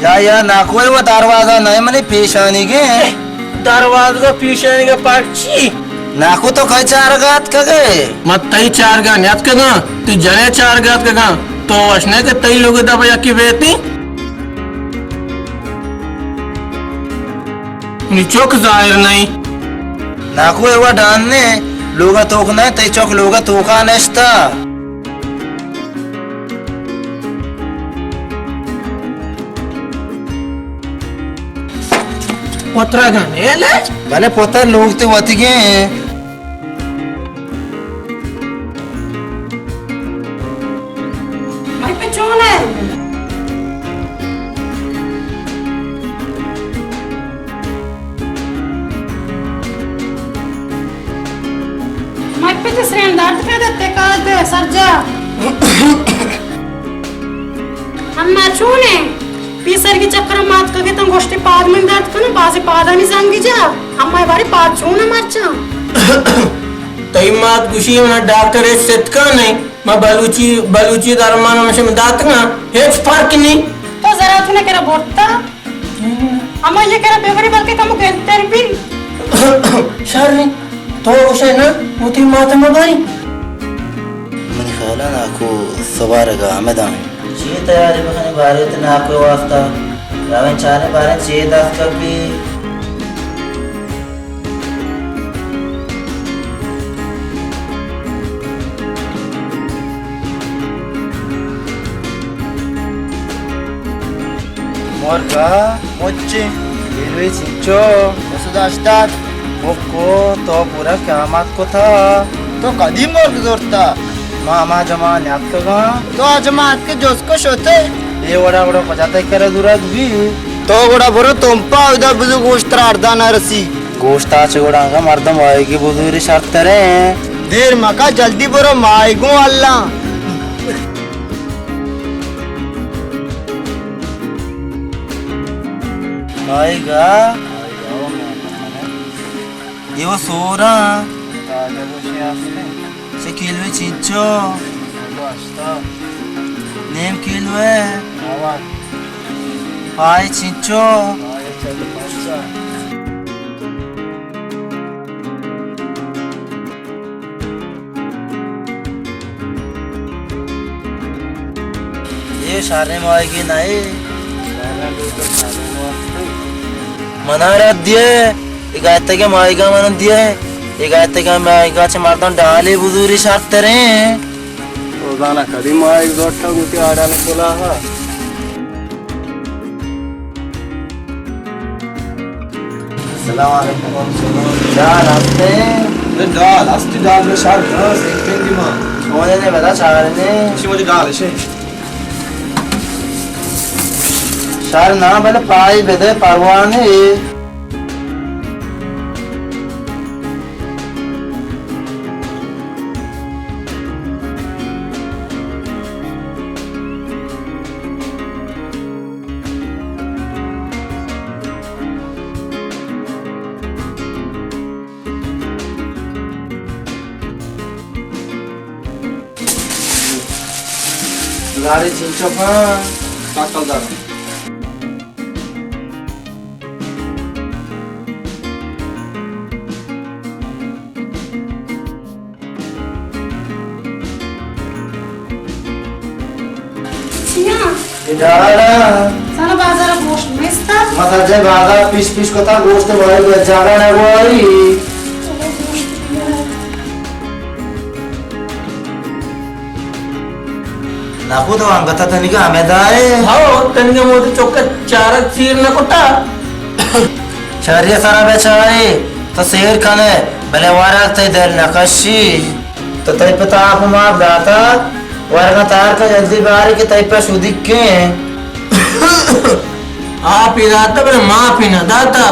या नाको वो दरवाजा नहीं मने पेशानी के दरवाजा पेशानी के पाची नाको तो कई चार गात कगे मत तई चार गा न्यात कगा तू जने चार गात कगा तो असने के तई लोग दबया की बेती निचोक जाहिर नहीं नाको वो डालने लोग तोक नहीं तई चौक लोग तोका नस्ता पत्रा गाने ले भले पता लोग तो वती के मैं पे चोन है मैं पे तो श्रेण दर्द पे देते काल दे सरजा अम्मा चोने पीसर की चक्कर मात का के तुम गोष्टी पाद में दर्द कनो बासे पादा नहीं सांगी जा अम्मा बारी पाद चोना मरचा तई मात गुशी में डॉक्टर है सेटका नहीं मैं बलूची दरमान में से दात ना हेच फर्क नहीं तो जरा तूने केरा बोलता अम्मा ये केरा बेवरी बल्कि तुम कहते भी शर्मी तो उसे ना मोती मात में भाई मन ख्याल नाको सवार का मैदान जी तैयारी बखने बारे तो नाको वास्ता रावण चाले बारे चे दास कभी मोरका मोच्चे रेलवे सिंचो वसुदास्तात मोको तो पूरा क़यामत को था तो कदीम मोर जोरता मामा जमा न्यात का तो जमात के जोश को शोते ये वड़ा वड़ा पचाते करे दुरात भी तो वड़ा बरो तुमपा उधर बुजु गोश्त अर्धा न रसी गोश्त आचे वड़ा का मर्दम आए की बुजुरी शर्त करे देर मका जल्दी बरो माईगो अल्लाह आएगा ये वो सोरा se kilve chincho nem kilve pai chincho ये सारे मायगी नहीं मना रहा दिए इगायते के मायगा मन दिए इगायते का मायगा चे मर्दन डाले बुजुरी शर्त रे रोजाना कदी मायग दोट्टा गुटी आडाने बोला हा अस्सलाम वालेकुम चाल हस्ते डाल हस्ती डाल में शार घास एक तेंगी मां होने ने बता चाल ने इसी मुझे डाल इसे शार ना बले पाई बेदे परवाने गाड़ी चिंचो का काटल दा sana bazara goşt mesta मतलब जब बाजार पीस को था गोश्त वाली जाना ना वो आई नाकू तो अंग था तनिका हमें दाए हाओ तनिका मोती चौक चारक चीर न कोटा शहरिया सारा बेचारे तो शेर खाने भले वारा ते दर नकाशी तो तय पे आप मार दाता वारा तार का जल्दी बाहर के तय पे सुदिक के आप ही दाता पर माँ पीना दाता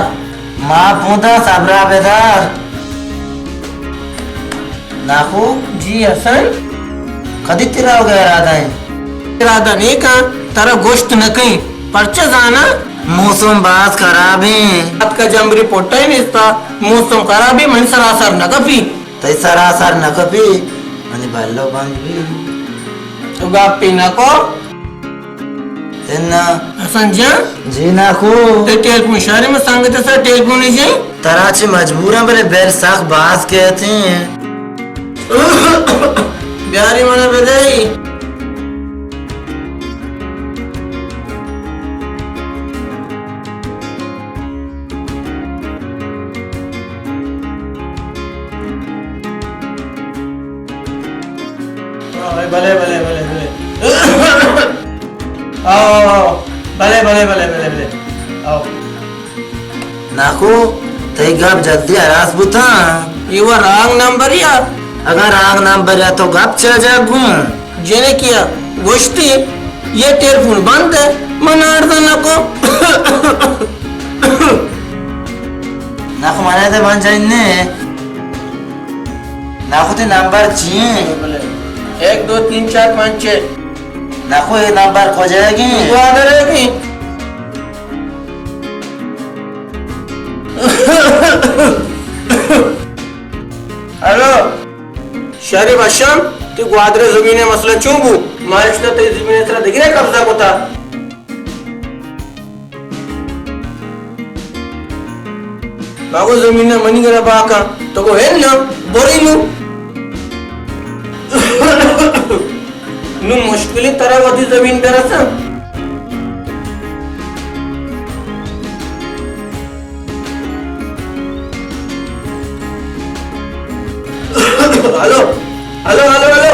माँ पूता सबरा बेदार नाकू जी हसन कदी तेरा हो गया राधा है इरादा नहीं का तारा गोश्त न कहीं पर्चा जाना मौसम बात खराब है बात का जंबरी पोटा ही नहीं था मौसम खराब है मन सरासर न कभी तई सरासर न कभी अनि बाल्लो बंद भी तो गाप पीना को Tenna. Hasan Can, जी नाखू. ते टेलीफोन शहर में संगत सर टेलीफोन नहीं जाए? तराची मजबूरन बड़े बैरसाख बास कहते हैं. बिहारी माना बधाई. भले भले भले भले आओ भले भले भले भले भले आओ नाखू ते गप जल्दी आरास बुता. ये वो रॉन्ग नंबर या अगर आग नंबर है तो गप चल जागू. जेने किया गोश्ती ये टेलीफोन बंद है मनार ना को नाखू माने ते बन जाइने. नाखू ते नंबर चाहिए. 1 2 3 4 5 6 नाखू ये नंबर खो जाएगी. याद रहेगी. हेलो शहरी भाषण ते ग्वादरे जमीने मसला चुंबू महाराष्ट्र ते जमीने तरह दिख रहा कब्जा होता. मागो जमीन मनी करा बाका तो को है ना बोरीलू नु मुश्किल तरह वधी जमीन पे रसा. Hello hello hello hello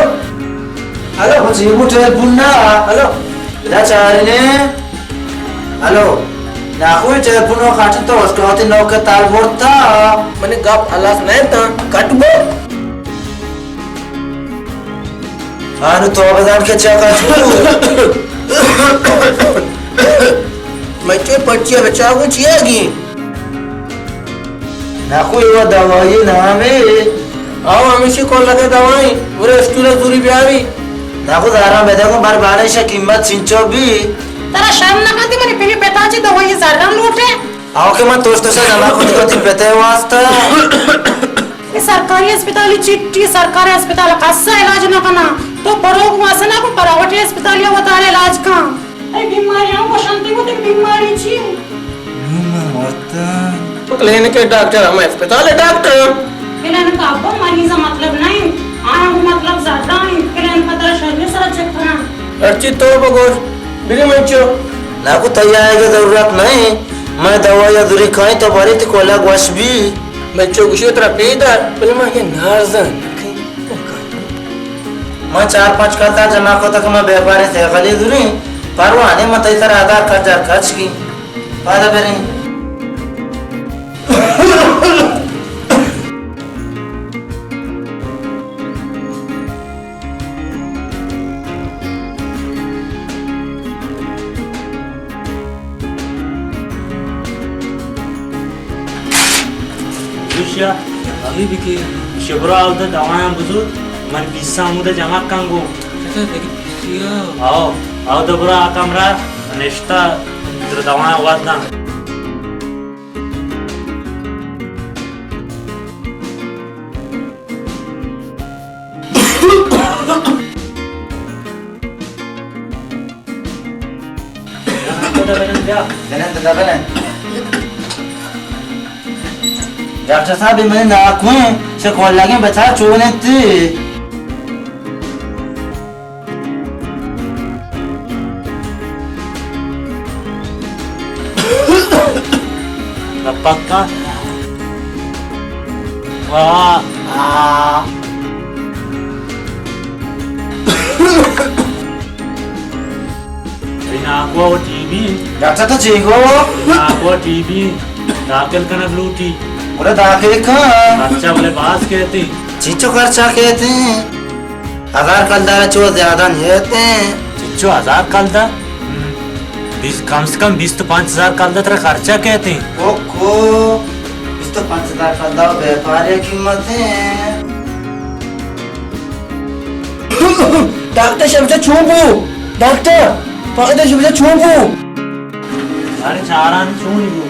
hello वो जीबू टेलीफोन ना. हेलो इधर चारने. हेलो नाखू ये टेलीफोन को खाते तो उसको होते नौ के ताल बोलता. मैंने गप अलास नहीं था कट बो. आनु तो बदान के चका तू. मैं चो पर्ची बचा को चाहिएगी. नाखू ये वो दवाई नाम है. आओ हमेशा कॉल लगे दवाई पूरे स्टूडेंट दूरी पे आवी. नाखू दारा में देखो बार बार से कीमत सिंचो भी. तेरा शर्म ना करती मेरे पीली पिताजी तो वही ज़रदान लूटे. आओ के मत दोस्तों से जमा खुद को ती पते वास्ता. ये सरकारी अस्पताल चिट्ठी सरकारी अस्पताल खासा इलाज ना करना तो परोग वासना को प्राइवेट अस्पताल या बता रहे इलाज का. अरे बीमारियों को शांति को तो बीमारी छी. क्लिनिक के डॉक्टर हम अस्पताल है डॉक्टर. किलन का अब मरीज मतलब नहीं आना को मतलब ज्यादा है. किलन का तेरा शरीर सारा चेक करना. अर्ची तो बगोर बिरी मंचो. नाखू तैयार की जरूरत नहीं. मैं दवा या दूरी खाई तो बड़ी थी कोला गोश भी. मंचो गुशो तरह पेदा पहले मां के नारजन. मैं 4-5 करता जमा को तक मैं व्यापारी थे गली दूरी परवाने मत इधर आधार कार्ड जार खर्च की फायदा बेरे. Rusya, lagi bikin Syabra udah dawan buzu, man bisa muda jamak kanggo. Aw, udah bura kamera, nesta terdawan awat na. बने डॉक्टर साहब मैंने नाखू से कॉल लगे बचा चोने थी. Pagka. Wah. Aku TV. Doctor तो ठीक हो. Aku TV. दाखिल करना लूटी. बोले दाखिल का. अच्छा बोले बास कहती. चीचो खर्चा कहते हैं. अगर कल दारा चो ज्यादा नहीं होते हैं. चिच्चो 1000 कल दा. 20 कम से कम 20 तो 5000 कल दा तेरा खर्चा कहते. ओको. इस तो 5000 का दाव व्यापारी कीमत है. डॉक्टर शब्द छूबू. डॉक्टर पागल शब्द छूबू. अरे चारान सुन यू.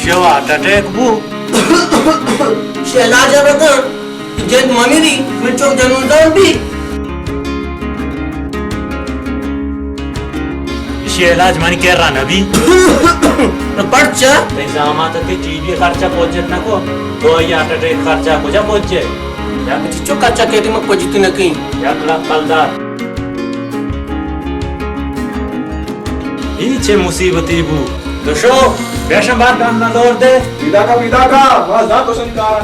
शो हार्ट अटॅक बू शेलाजा बघा जग ममिरी मी चोक जनून जाऊन बी इलाज मन केर रहा नबी पडचा एग्जामात ते टीबी खर्चा पोहोचत नको तो हार्ट अटॅक खर्चा कुठे पोहोचे चोकाचा केटी मग पजिती नकी 1 लाख कलदार हीचे मुसीबती बू दोशो बेशंबार काम ना दौर दे विदा का, वहाँ जा तो संकार,